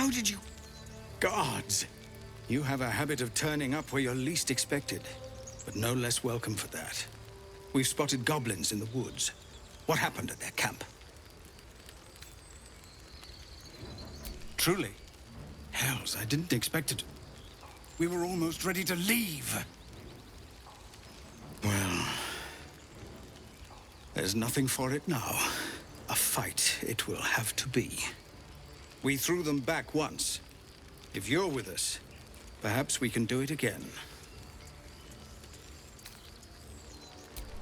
How did you... Guards! You have a habit of turning up where you're least expected, but no less welcome for that. We've spotted goblins in the woods. What happened at their camp? Truly? Hells, I didn't expect it. We were almost ready to leave. Well... there's nothing for it now. A fight it will have to be. We threw them back once. If you're with us, perhaps we can do it again.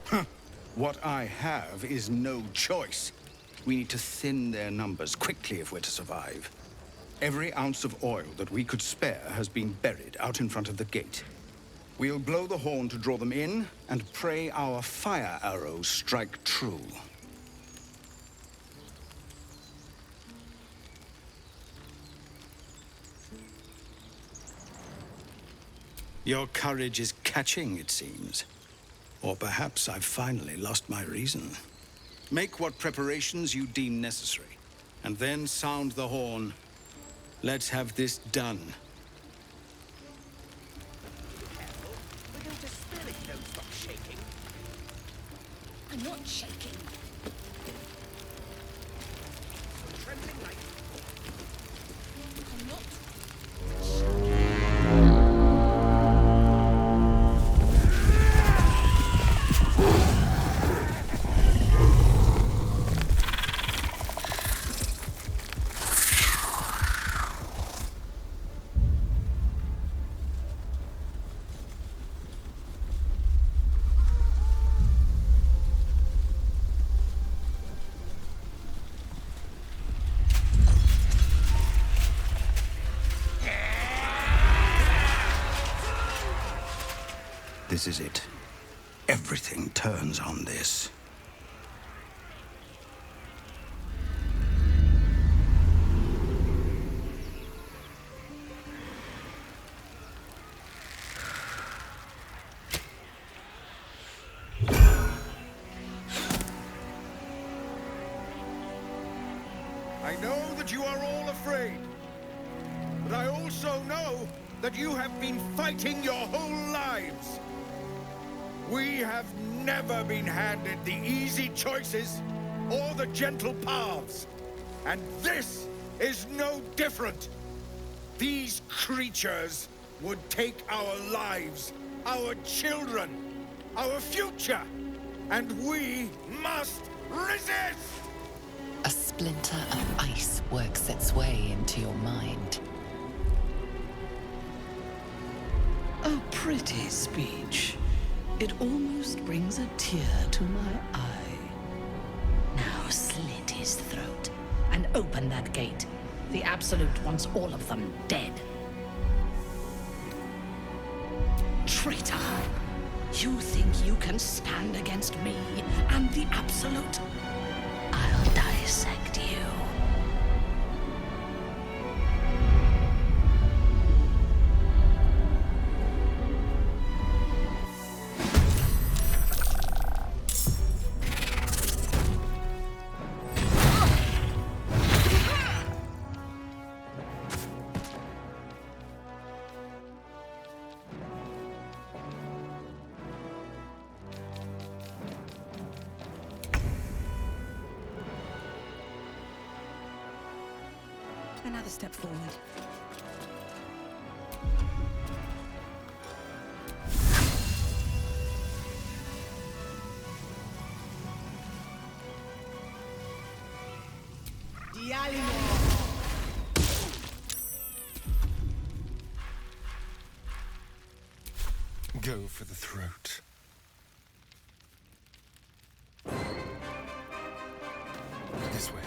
Huh. What I have is no choice. We need to thin their numbers quickly if we're to survive. Every ounce of oil that we could spare has been buried out in front of the gate. We'll blow the horn to draw them in, and pray our fire arrows strike true. Your courage is catching, it seems. Or perhaps I've finally lost my reason. Make what preparations you deem necessary, and then sound the horn. Let's have this done. We're going to spill if you don't stop shaking. I'm not shaking. Trembling like... I'm not. This is it. Everything turns on this. I know that you are all afraid, but I also know that you have been fighting your whole lives. We have never been handed the easy choices or the gentle paths, and this is no different. These creatures would take our lives, our children, our future, and we must resist! A splinter of ice works its way into your mind. A pretty speech. It almost brings a tear to my eye. Now slit his throat and open that gate. The Absolute wants all of them dead. Traitor! You think you can stand against me and the Absolute? I'll dissect you. Another step forward. Go for the throat. This way.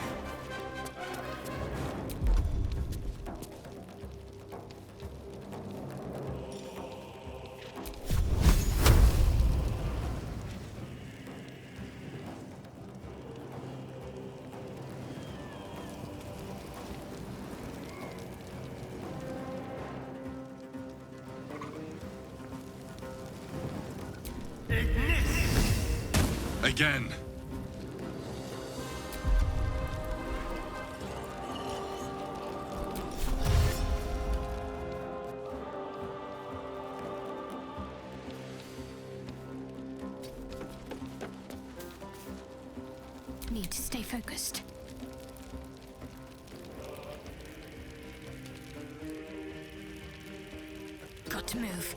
Again. need to stay focused. Got to move.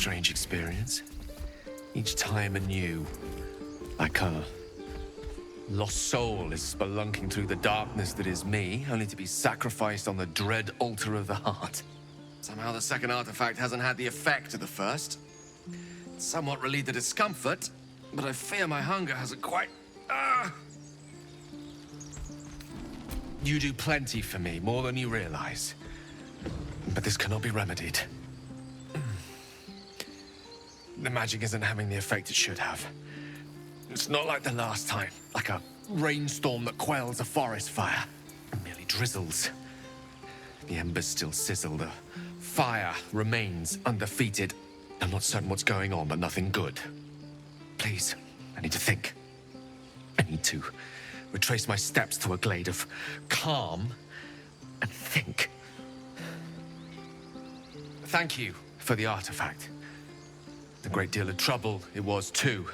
Strange experience. Each time anew. Like a lost soul is spelunking through the darkness that is me, only to be sacrificed on the dread altar of the heart. Somehow the second artifact hasn't had the effect of the first. It's somewhat relieved the discomfort, but I fear my hunger hasn't quite... You do plenty for me, more than you realize. But this cannot be remedied. The magic isn't having the effect it should have. It's not like the last time, like a rainstorm that quells a forest fire. It merely drizzles. The embers still sizzle, the fire remains undefeated. I'm not certain what's going on, but nothing good. Please, I need to think. I need to retrace my steps to a glade of calm and think. Thank you for the artifact. A great deal of trouble it was, too.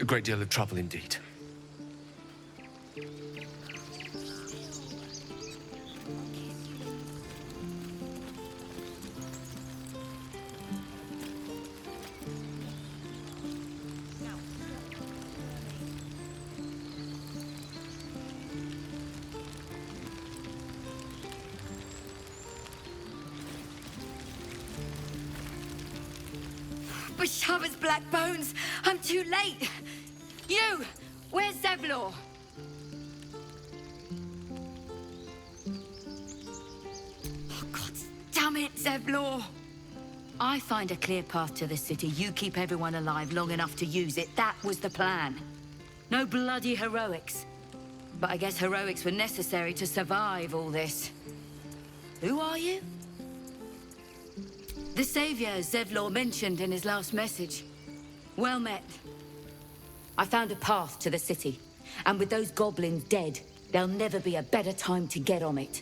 A great deal of trouble indeed. Bashaba's black bones! I'm too late! You! Where's Zevlor? Oh, God damn it, Zevlor! I find a clear path to the city. You keep everyone alive long enough to use it. That was the plan. No bloody heroics. But I guess heroics were necessary to survive all this. Who are you? The savior Zevlor mentioned in his last message. Well met. I found a path to the city, and with those goblins dead, there'll never be a better time to get on it.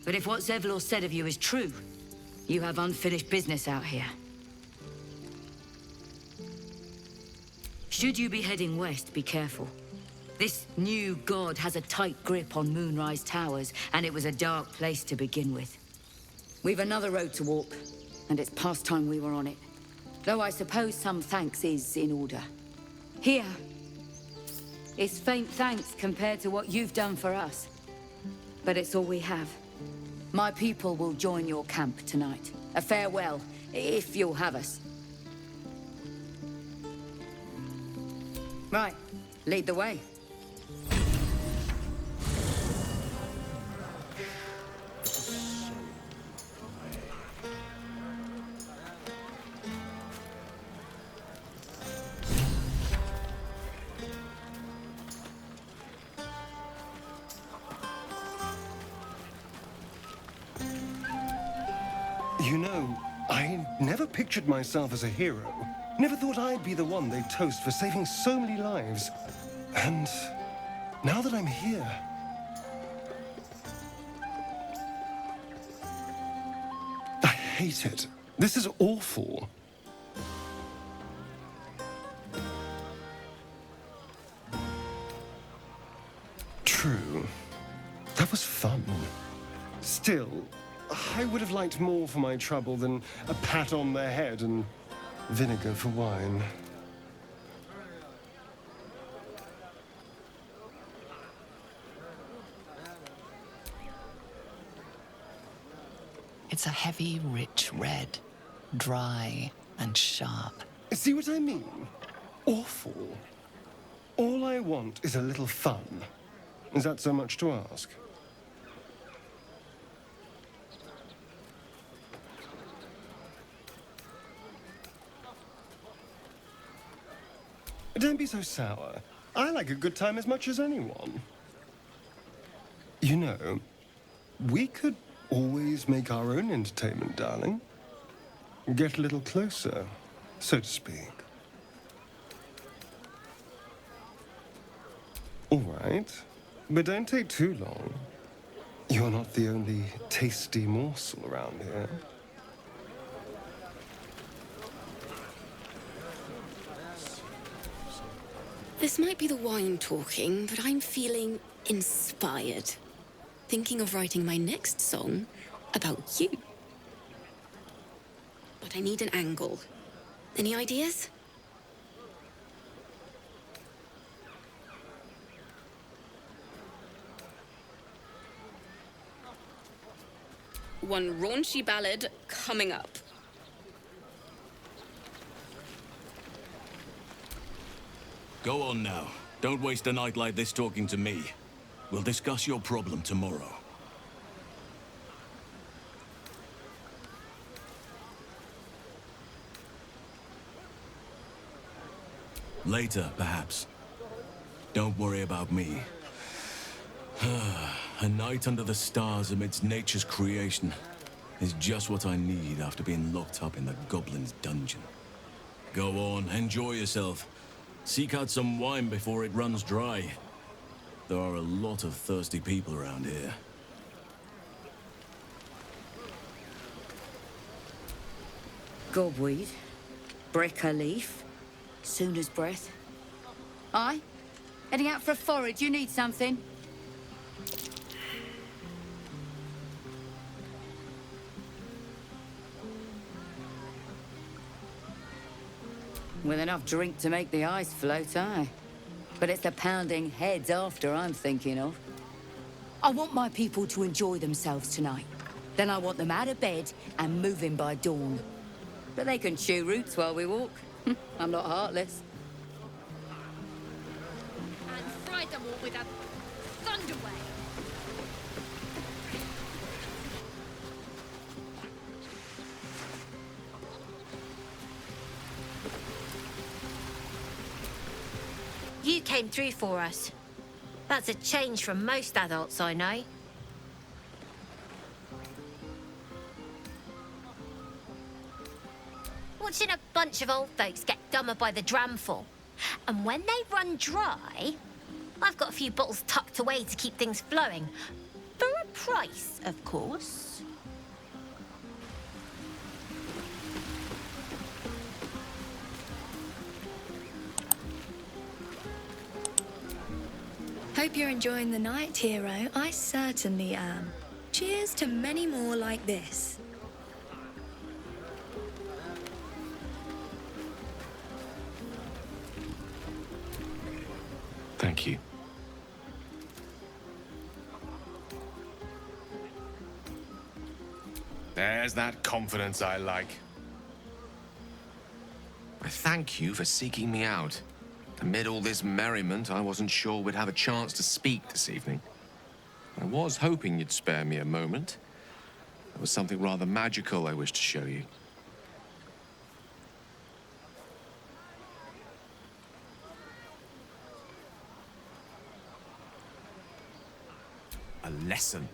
But if what Zevlor said of you is true, you have unfinished business out here. Should you be heading west, be careful. This new god has a tight grip on Moonrise Towers, and it was a dark place to begin with. We've another road to walk. And it's past time we were on it. Though I suppose some thanks is in order. Here is faint thanks compared to what you've done for us. But it's all we have. My people will join your camp tonight. A farewell, if you'll have us. Right, lead the way. You know, I never pictured myself as a hero. Never thought I'd be the one they'd toast for saving so many lives. And now that I'm here... I hate it. This is awful. True. That was fun. Still, I would have liked more for my trouble than a pat on the head and vinegar for wine. It's a heavy, rich red, dry and sharp. See what I mean? Awful. All I want is a little fun. Is that so much to ask? Don't be so sour. I like a good time as much as anyone. You know, we could always make our own entertainment, darling. Get a little closer, so to speak. All right, but don't take too long. You're not the only tasty morsel around here. This might be the wine talking, but I'm feeling inspired. Thinking of writing my next song about you. But I need an angle. Any ideas? One raunchy ballad coming up. Go on now. Don't waste a night like this talking to me. We'll discuss your problem tomorrow. Later, perhaps. Don't worry about me. A night under the stars amidst nature's creation is just what I need after being locked up in the goblin's dungeon. Go on, enjoy yourself. Seek out some wine before it runs dry. There are a lot of thirsty people around here. Gobweed, brecker leaf, Sooner's breath. Aye? Heading out for a forage, you need something? With enough drink to make the ice float, aye. But it's the pounding heads after I'm thinking of. I want my people to enjoy themselves tonight. Then I want them out of bed and moving by dawn. But they can chew roots while we walk. I'm not heartless. And fried them all with a thunderwave. You came through for us. That's a change from most adults I know. Watching a bunch of old folks get dumber by the dramful. And when they run dry, I've got a few bottles tucked away to keep things flowing. For a price, of course. Hope you're enjoying the night, hero. I certainly am. Cheers to many more like this. Thank you. There's that confidence I like. I thank you for seeking me out. Amid all this merriment, I wasn't sure we'd have a chance to speak this evening. I was hoping you'd spare me a moment. There was something rather magical I wished to show you. A lesson.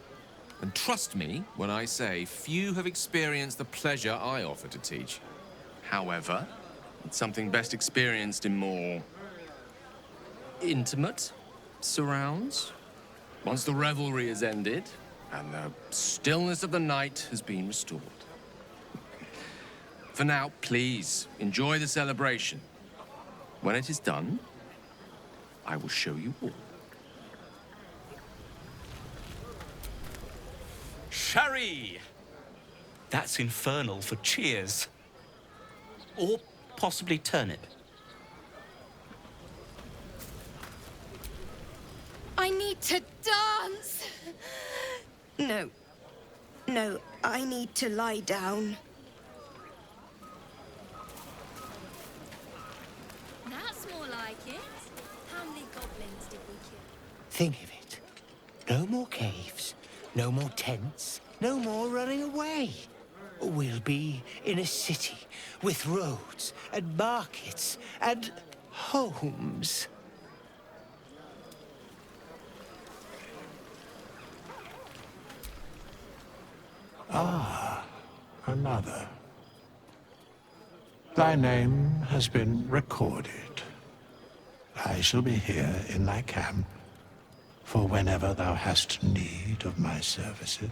And trust me when I say few have experienced the pleasure I offer to teach. However, it's something best experienced in more intimate surrounds. Once the revelry is ended and the stillness of the night has been restored. For now, please enjoy the celebration. When it is done, I will show you all. Sherry! That's infernal for cheers. Or possibly turnip. I need to dance! No. No, I need to lie down. That's more like it. How many goblins did we kill? Think of it. No more caves, no more tents, no more running away. We'll be in a city with roads and markets and homes. Ah, another. Thy name has been recorded. I shall be here in thy camp for whenever thou hast need of my services.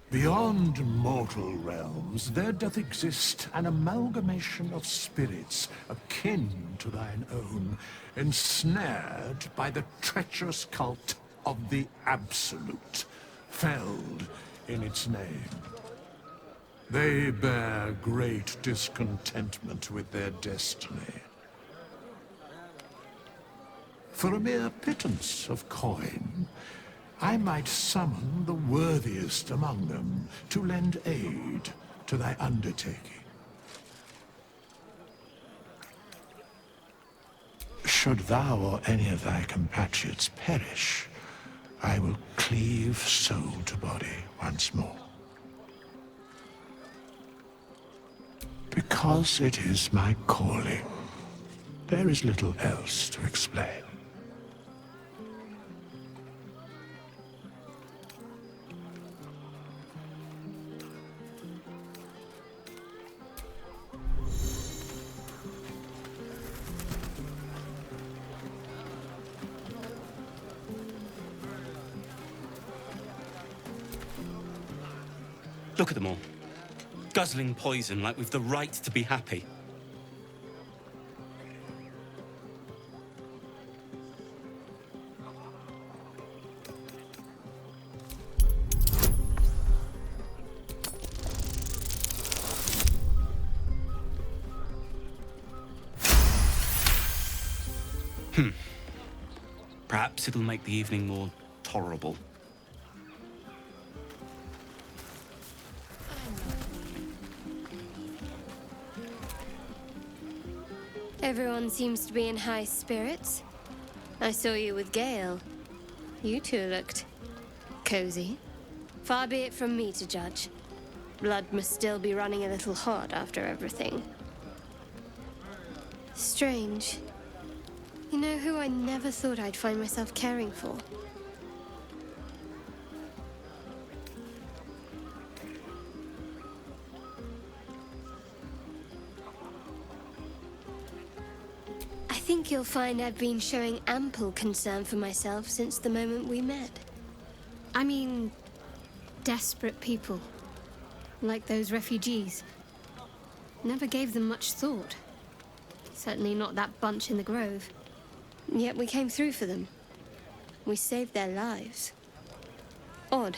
Beyond mortal realms, there doth exist an amalgamation of spirits akin to thine own, ensnared by the treacherous cult of the Absolute, felled in its name. They bear great discontentment with their destiny. For a mere pittance of coin, I might summon the worthiest among them to lend aid to thy undertaking. Should thou or any of thy compatriots perish, I will cleave soul to body once more. Because it is my calling, there is little else to explain. Look at them all. Guzzling poison like we've the right to be happy. Perhaps it'll make the evening more tolerable. Everyone seems to be in high spirits. I saw you with Gale. You two looked cozy. Far be it from me to judge. Blood must still be running a little hot after everything. Strange. You know who I never thought I'd find myself caring for? I think you'll find I've been showing ample concern for myself since the moment we met. I mean, desperate people. Like those refugees. Never gave them much thought. Certainly not that bunch in the grove. Yet we came through for them. We saved their lives. Odd.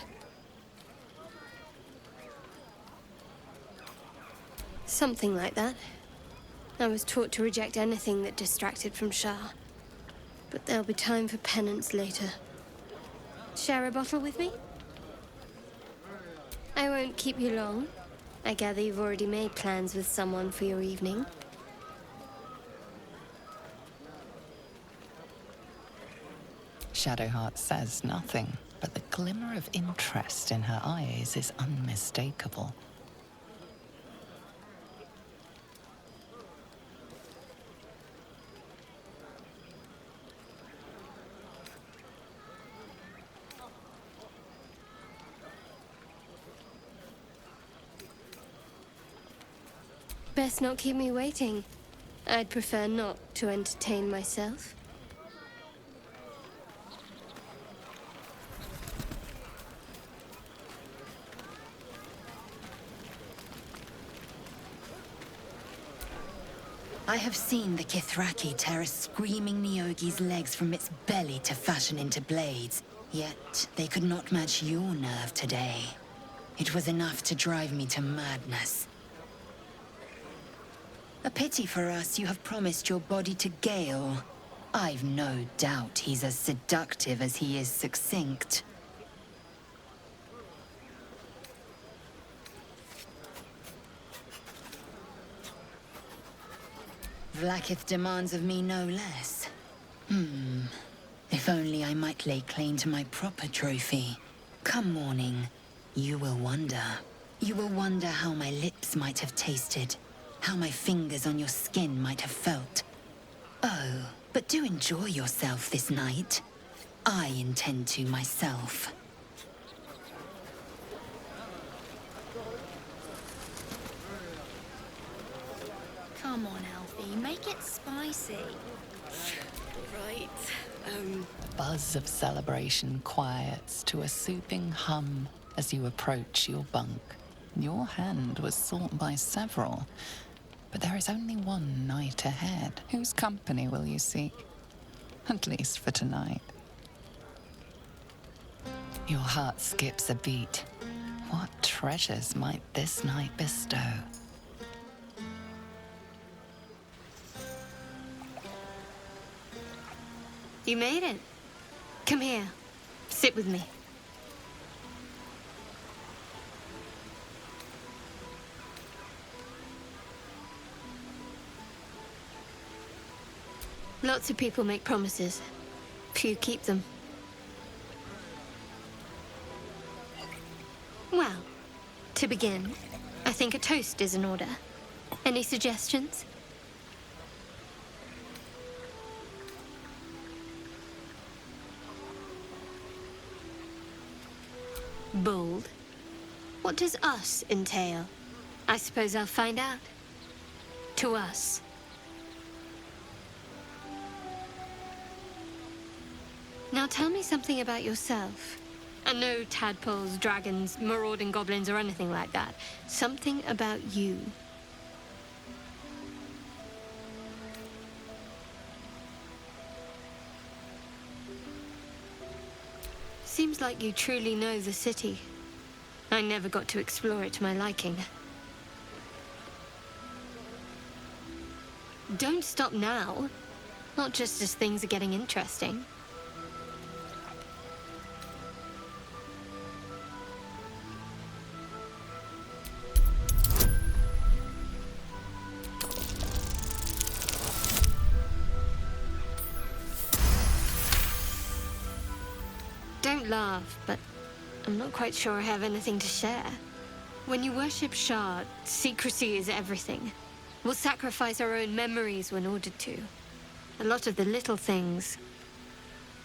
Something like that. I was taught to reject anything that distracted from Shah. But there'll be time for penance later. Share a bottle with me? I won't keep you long. I gather you've already made plans with someone for your evening. Shadowheart says nothing, but the glimmer of interest in her eyes is unmistakable. Best not keep me waiting. I'd prefer not to entertain myself. I have seen the Kithraki tear a screaming Neogi's legs from its belly to fashion into blades. Yet they could not match your nerve today. It was enough to drive me to madness. A pity for us you have promised your body to Gale. I've no doubt he's as seductive as he is succinct. Vlaakith demands of me no less. If only I might lay claim to my proper trophy. Come morning, you will wonder. You will wonder how my lips might have tasted, how my fingers on your skin might have felt. Oh, but do enjoy yourself this night. I intend to myself. Come on, Alfie, make it spicy. Right. The buzz of celebration quiets to a soothing hum as you approach your bunk. Your hand was sought by several, but there is only one night ahead. Whose company will you seek? At least for tonight. Your heart skips a beat. What treasures might this night bestow? You made it. Come here. Sit with me. Lots of people make promises. Few keep them. Well, to begin, I think a toast is in order. Any suggestions? Bold. What does us entail? I suppose I'll find out. To us. Now tell me something about yourself. And no tadpoles, dragons, marauding goblins, or anything like that. Something about you. Seems like you truly know the city. I never got to explore it to my liking. Don't stop now. Not just as things are getting interesting. Don't laugh, but I'm not quite sure I have anything to share. When you worship Shah, secrecy is everything. We'll sacrifice our own memories when ordered to. A lot of the little things,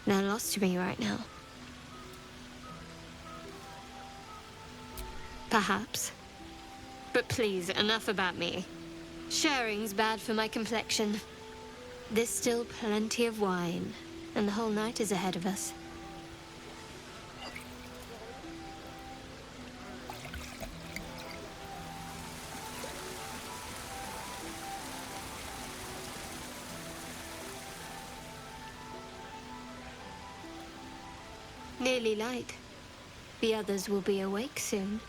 they're lost to me right now. Perhaps. But please, enough about me. Sharing's bad for my complexion. There's still plenty of wine, and the whole night is ahead of us. Nearly light. The others will be awake soon.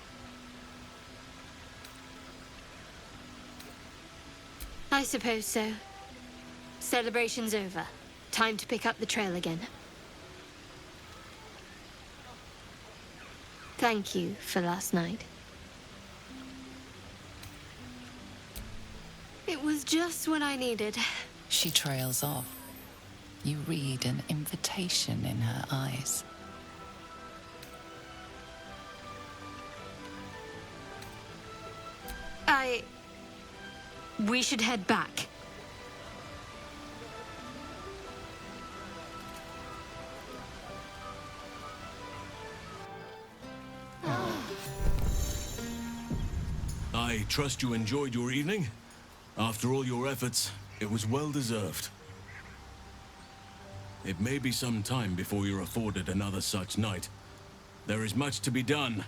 I suppose so. Celebration's over. Time to pick up the trail again. Thank you for last night. It was just what I needed. She trails off. You read an invitation in her eyes. We should head back. I trust you enjoyed your evening. After all your efforts, it was well deserved. It may be some time before you're afforded another such night. There is much to be done,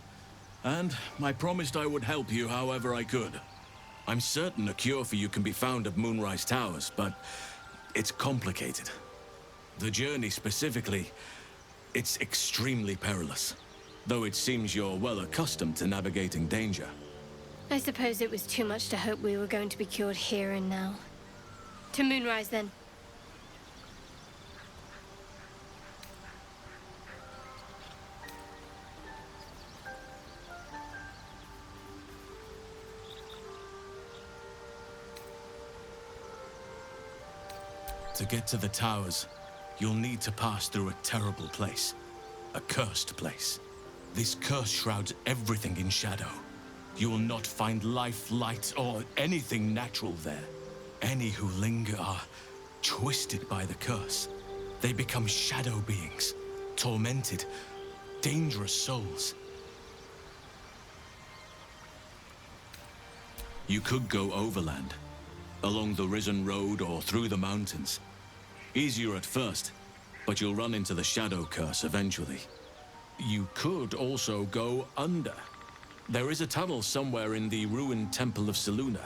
and I promised I would help you however I could. I'm certain a cure for you can be found at Moonrise Towers, but it's complicated. The journey specifically, it's extremely perilous, though it seems you're well accustomed to navigating danger. I suppose it was too much to hope we were going to be cured here and now. To Moonrise, then. To get to the towers, you'll need to pass through a terrible place. A cursed place. This curse shrouds everything in shadow. You will not find life, light, or anything natural there. Any who linger are twisted by the curse. They become shadow beings, tormented, dangerous souls. You could go overland, along the Risen Road or through the mountains. Easier at first, but you'll run into the shadow curse eventually. You could also go under. There is a tunnel somewhere in the ruined Temple of Selûne.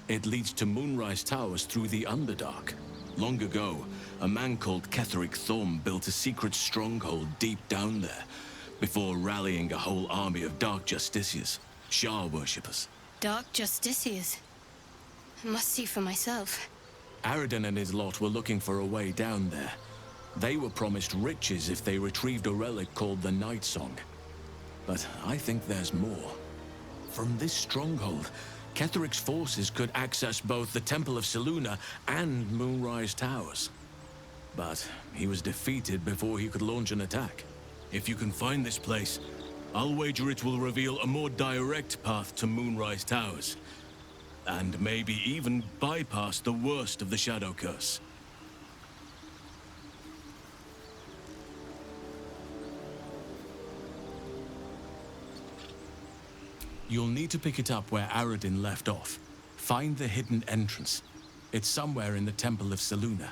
It leads to Moonrise Towers through the Underdark. Long ago, a man called Ketheric Thorm built a secret stronghold deep down there, before rallying a whole army of Dark Justiciars, Shah worshippers. Dark Justiciars. I must see for myself. Aradin and his lot were looking for a way down there. They were promised riches if they retrieved a relic called the Night Song. But I think there's more. From this stronghold, Ketheric's forces could access both the Temple of Selûne and Moonrise Towers. But he was defeated before he could launch an attack. If you can find this place, I'll wager it will reveal a more direct path to Moonrise Towers. And maybe even bypass the worst of the Shadow Curse. You'll need to pick it up where Aradin left off. Find the hidden entrance. It's somewhere in the Temple of Selûne.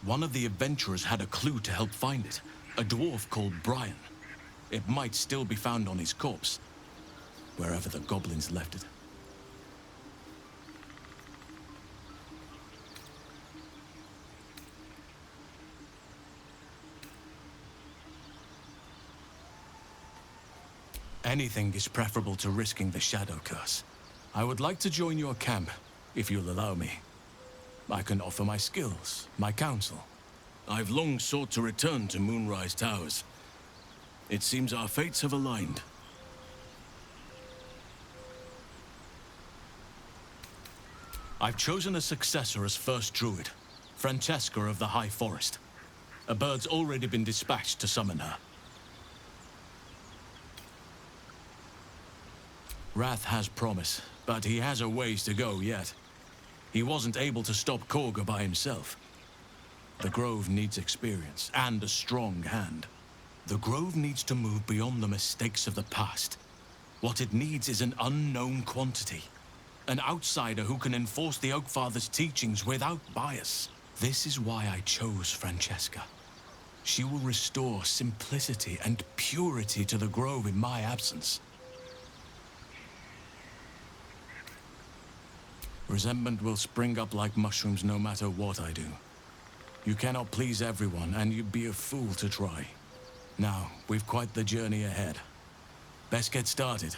One of the adventurers had a clue to help find it. A dwarf called Brian. It might still be found on his corpse, wherever the goblins left it. Anything is preferable to risking the Shadow Curse. I would like to join your camp, if you'll allow me. I can offer my skills, my counsel. I've long sought to return to Moonrise Towers. It seems our fates have aligned. I've chosen a successor as first druid, Francesca of the High Forest. A bird's already been dispatched to summon her. Wrath has promise, but he has a ways to go yet. He wasn't able to stop Korga by himself. The Grove needs experience and a strong hand. The Grove needs to move beyond the mistakes of the past. What it needs is an unknown quantity. An outsider who can enforce the Oakfather's teachings without bias. This is why I chose Francesca. She will restore simplicity and purity to the Grove in my absence. Resentment will spring up like mushrooms no matter what I do. You cannot please everyone, and you'd be a fool to try. Now, we've quite the journey ahead. Best get started.